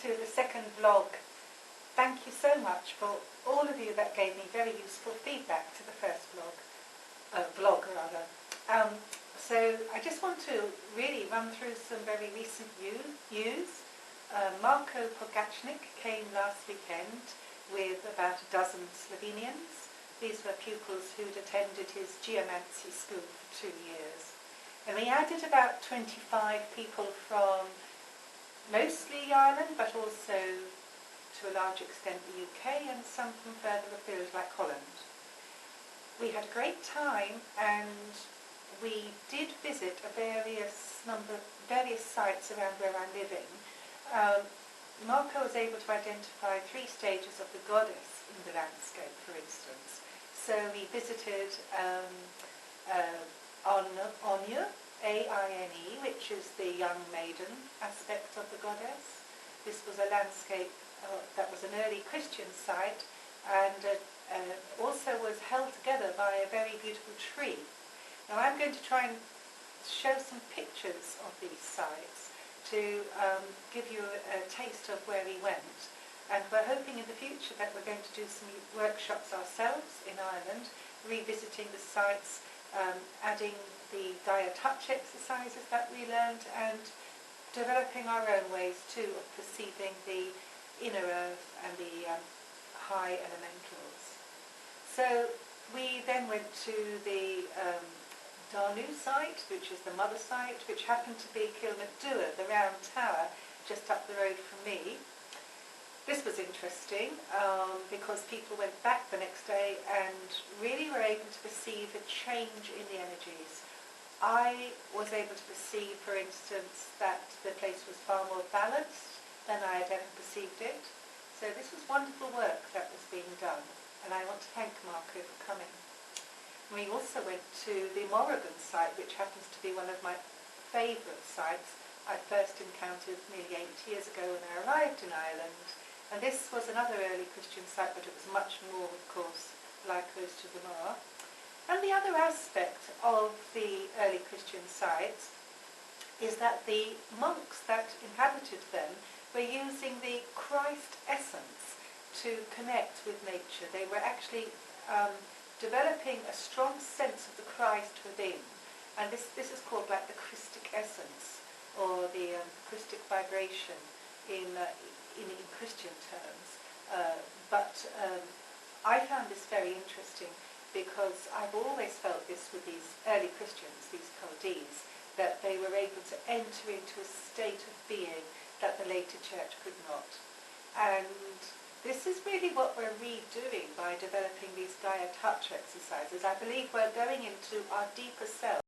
to the second vlog. Thank you so much for all of you that gave me very useful feedback to the first vlog rather. So I just want to really run through some very recent news. Marko Pogacnik came last weekend with about a dozen Slovenians. These were pupils who'd attended his geomancy school for 2 years. And we added about 25 people from mostly Ireland, but also to a large extent the UK, and some from further afield like Holland. We had a great time, and we did visit various sites around where I'm living. Marko was able to identify 3 stages of the goddess in the landscape, for instance. So we visited Anya, A-I-N-E, which is the young maiden aspect of the goddess. This was a landscape that was an early Christian site, and also was held together by a very beautiful tree. Now I'm going to try and show some pictures of these sites to give you a taste of where we went. And we're hoping in the future that we're going to do some workshops ourselves in Ireland, revisiting the sites, adding the Gaia touch exercises that we learned, and developing our own ways too of perceiving the inner earth and the high elementals. So we then went to the Danu site, which is the mother site, which happened to be Kilmacduagh, the round tower just up the road from me. This was interesting because people went back the next day and really were able to perceive a change in the energies. I was able to perceive, for instance, that the place was far more balanced than I had ever perceived it. So this was wonderful work that was being done, and I want to thank Marko for coming. We also went to the Morrigan site, which happens to be one of my favourite sites. I first encountered nearly 8 years ago when I arrived in Ireland. And this was another early Christian site, but it was much more, of course, like those two of them are. And the other aspect of the early Christian sites is that the monks that inhabited them were using the Christ essence to connect with nature. They were actually developing a strong sense of the Christ within. And this is called like the Christic essence, or the Christic vibration in Christian terms. But I found this very interesting because I've always felt this with these early Christians, these Chaldees, that they were able to enter into a state of being that the later church could not. And this is really what we're redoing by developing these Gaia touch exercises. I believe we're going into our deeper self.